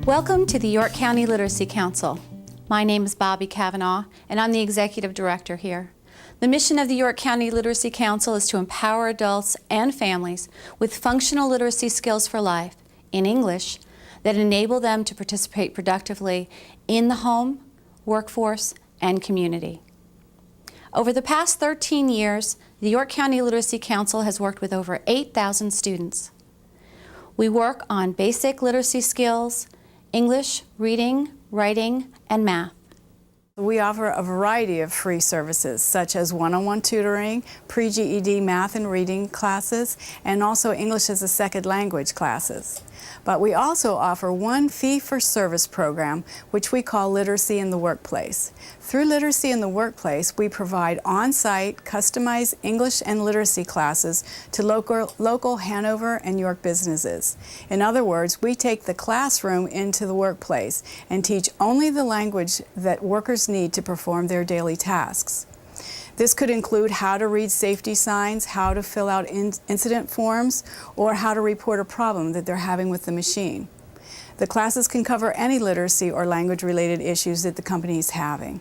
Welcome to the York County Literacy Council. My name is Bobby Cavanaugh, and I'm the Executive Director here. The mission of the York County Literacy Council is to empower adults and families with functional literacy skills for life in English that enable them to participate productively in the home, workforce, and community. Over the past 13 years, the York County Literacy Council has worked with over 8,000 students. We work on basic literacy skills, English, reading, writing, and math. We offer a variety of free services, such as one-on-one tutoring, pre-GED math and reading classes, and also English as a second language classes. But we also offer one fee-for-service program, which we call Literacy in the Workplace. Through Literacy in the Workplace, we provide on-site, customized English and literacy classes to local Hanover and York businesses. In other words, we take the classroom into the workplace and teach only the language that workers need to perform their daily tasks. This could include how to read safety signs, how to fill out incident forms, or how to report a problem that they're having with the machine. The classes can cover any literacy or language-related issues that the company is having.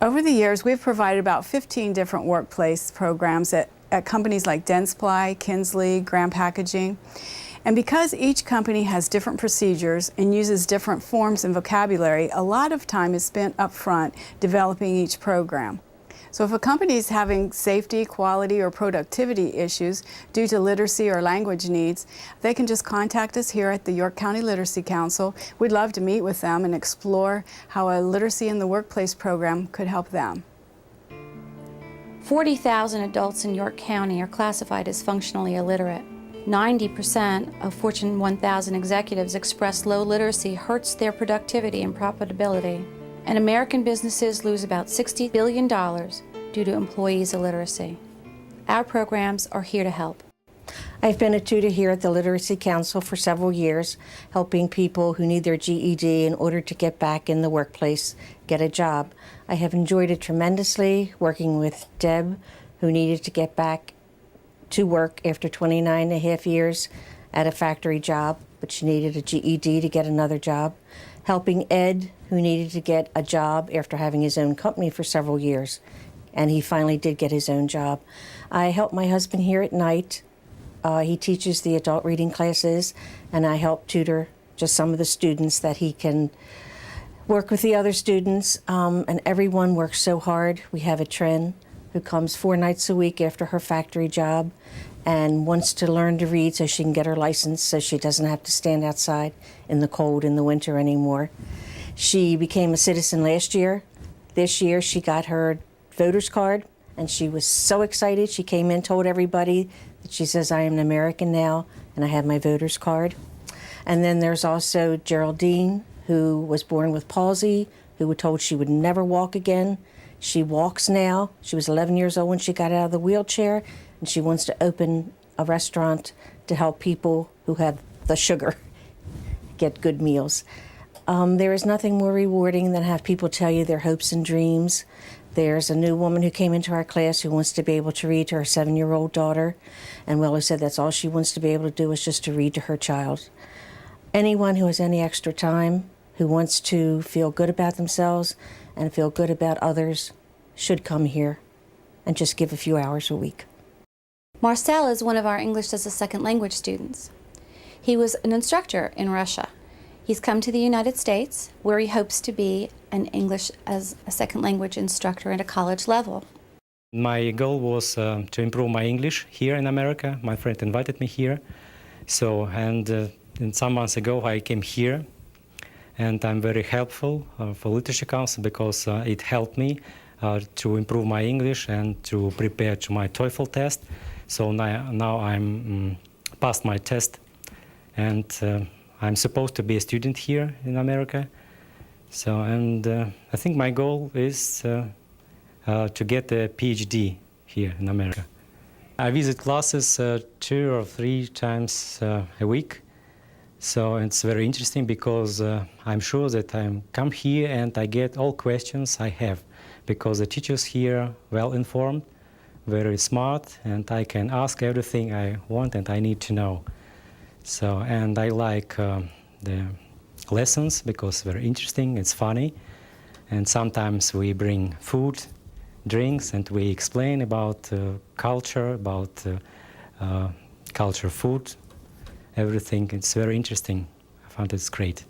Over the years, we've provided about 15 different workplace programs at companies like Dentsply, Kinsley, Graham Packaging. And because each company has different procedures and uses different forms and vocabulary, a lot of time is spent up front developing each program. So if a company is having safety, quality, or productivity issues due to literacy or language needs, they can just contact us here at the York County Literacy Council. We'd love to meet with them and explore how a Literacy in the Workplace program could help them. 40,000 adults in York County are classified as functionally illiterate. 90% of Fortune 1000 executives express low literacy hurts their productivity and profitability. And American businesses lose about $60 billion due to employees' illiteracy. Our programs are here to help. I've been a tutor here at the Literacy Council for several years, helping people who need their GED in order to get back in the workplace, get a job. I have enjoyed it tremendously, working with Deb, who needed to get back to work after 29 and a half years at a factory job, but she needed a GED to get another job. Helping Ed, who needed to get a job after having his own company for several years, and he finally did get his own job. I help my husband here at night. He teaches the adult reading classes, and I help tutor just some of the students that he can work with the other students, and everyone works so hard. We have a Trin who comes 4 nights a week after her factory job and wants to learn to read so she can get her license so she doesn't have to stand outside in the cold in the winter anymore. She became a citizen last year. This year she got her voter's card and she was so excited. She came in, told everybody that she says, I am an American now and I have my voter's card. And then there's also Geraldine, who was born with palsy, who was told she would never walk again. She walks now. She was 11 years old when she got out of the wheelchair, and she wants to open a restaurant to help people who have the sugar get good meals. There is nothing more rewarding than have people tell you their hopes and dreams. There's a new woman who came into our class who wants to be able to read to her 7-year-old daughter, and Willow said that's all she wants to be able to do is just to read to her child. Anyone who has any extra time, who wants to feel good about themselves and feel good about others, should come here and just give a few hours a week. Marcel is one of our English as a second language students. He was an instructor in Russia. He's come to the United States, where he hopes to be an English as a second language instructor at a college level. My goal was to improve my English here in America. My friend invited me here. And some months ago I came here, and I'm very helpful for Literacy Council because it helped me to improve my English and to prepare to my TOEFL test. So now I'm passed my test, and I'm supposed to be a student here in America. I think my goal is to get a PhD here in America. I visit classes 2 or 3 times a week. So it's very interesting because I'm sure that I come here and I get all questions I have, because the teachers here well informed, very smart, and I can ask everything I want and I need to know. And I like the lessons because it's very interesting, it's funny. And sometimes we bring food, drinks, and we explain about culture, about culture, food, everything. It's very interesting. I found it's great.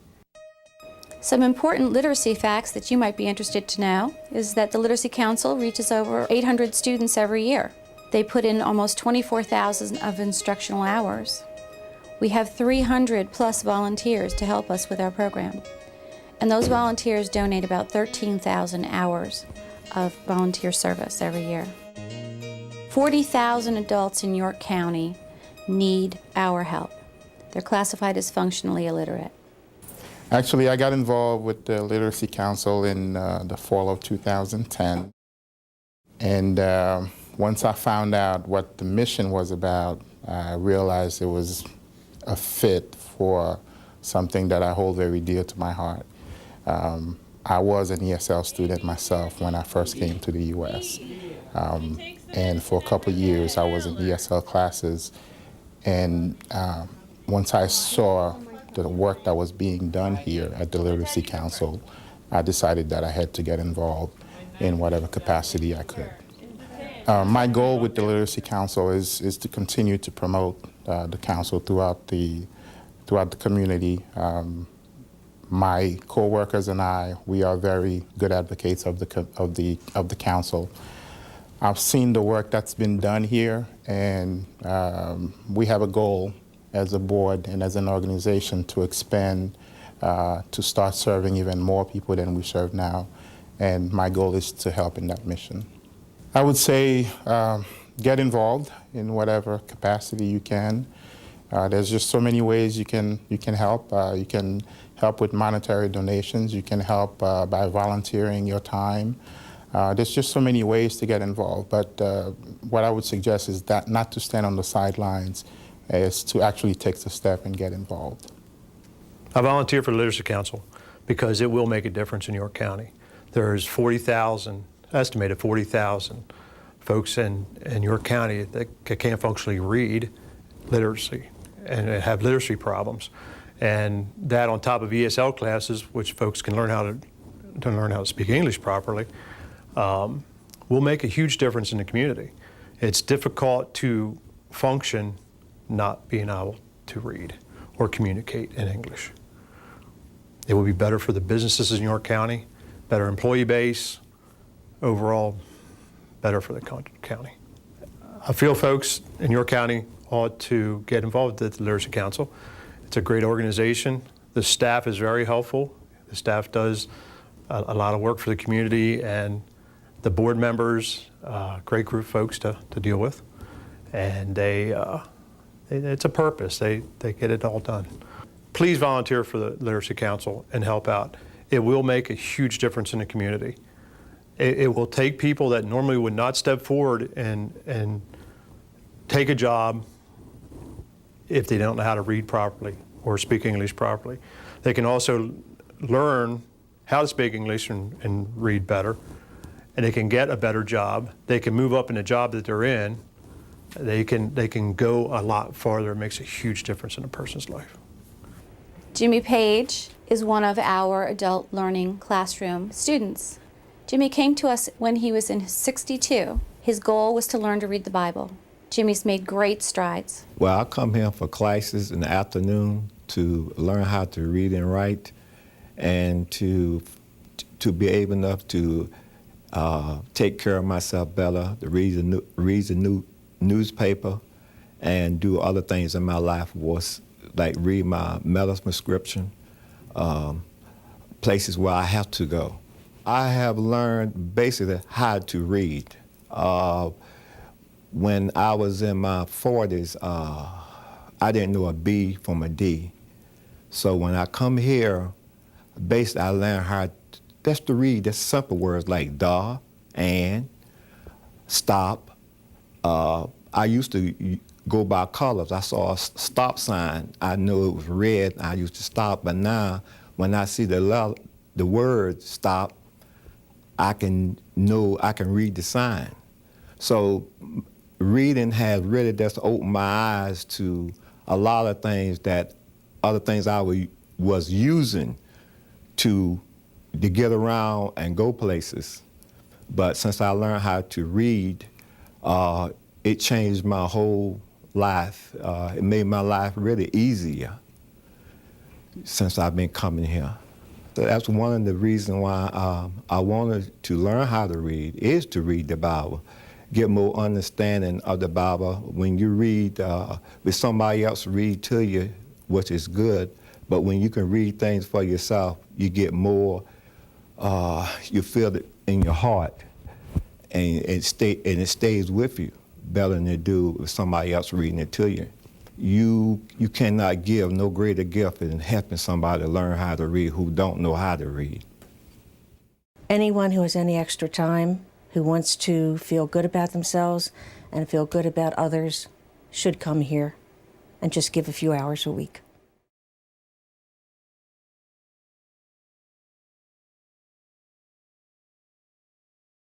Some important literacy facts that you might be interested to know is that the Literacy Council reaches over 800 students every year. They put in almost 24,000 of instructional hours. We have 300 plus volunteers to help us with our program. And those volunteers donate about 13,000 hours of volunteer service every year. 40,000 adults in York County need our help. They're classified as functionally illiterate. Actually, I got involved with the Literacy Council in the fall of 2010. And once I found out what the mission was about, I realized it was a fit for something that I hold very dear to my heart. I was an ESL student myself when I first came to the U.S. And for a couple of years, I was in ESL classes. And once I saw the work that was being done here at the Literacy Council, I decided that I had to get involved in whatever capacity I could. My goal with the Literacy Council is to continue to promote the council throughout the community. My co-workers and I, we are very good advocates of the council. I've seen the work that's been done here, and we have a goal as a board and as an organization to expand, to start serving even more people than we serve now. And my goal is to help in that mission. I would say get involved in whatever capacity you can. There's just so many ways you can help. You can help with monetary donations. You can help by volunteering your time. There's just so many ways to get involved. But what I would suggest is that not to stand on the sidelines, is to actually take the step and get involved. I volunteer for the Literacy Council because it will make a difference in York County. There's 40,000, estimated 40,000 folks in York County that can't functionally read literacy and have literacy problems. And that on top of ESL classes, which folks can learn how to speak English properly, will make a huge difference in the community. It's difficult to function not being able to read or communicate in English. It will be better for the businesses in York County, better employee base, overall better for the county. I feel folks in York County ought to get involved with the Literacy Council. It's a great organization. The staff is very helpful. The staff does a lot of work for the community, and the board members, great group of folks to deal with. And it's a purpose. They get it all done. Please volunteer for the Literacy Council and help out. It will make a huge difference in the community. It will take people that normally would not step forward and take a job if they don't know how to read properly or speak English properly. They can also learn how to speak English and read better, and they can get a better job. They can move up in the job that they're in. They can go a lot farther. It makes a huge difference in a person's life. Jimmy Page is one of our adult learning classroom students. Jimmy came to us when he was in 62. His goal was to learn to read the Bible. Jimmy's made great strides. Well, I come here for classes in the afternoon to learn how to read and write, and to be able enough to take care of myself better, to read the new newspaper, and do other things in my life, was like read my medical prescription, places where I have to go. I have learned basically how to read. When I was in my 40s, I didn't know a B from a D. So when I come here, basically I learned how just to read just simple words like da, and, stop. I used to go by colors. I saw a stop sign. I knew it was red. I used to stop. But now, when I see the word stop, I can read the sign. So reading has really just opened my eyes to a lot of things that other things I would was using to get around and go places. But since I learned how to read, it changed my whole life. It made my life really easier since I've been coming here. So that's one of the reasons why I wanted to learn how to read, is to read the Bible, get more understanding of the Bible. When you read, with somebody else read to you, which is good, but when you can read things for yourself, you get more, you feel it in your heart, and it stays with you better than it do with somebody else reading it to you. You cannot give no greater gift than helping somebody learn how to read who don't know how to read. Anyone who has any extra time, who wants to feel good about themselves and feel good about others, should come here and just give a few hours a week.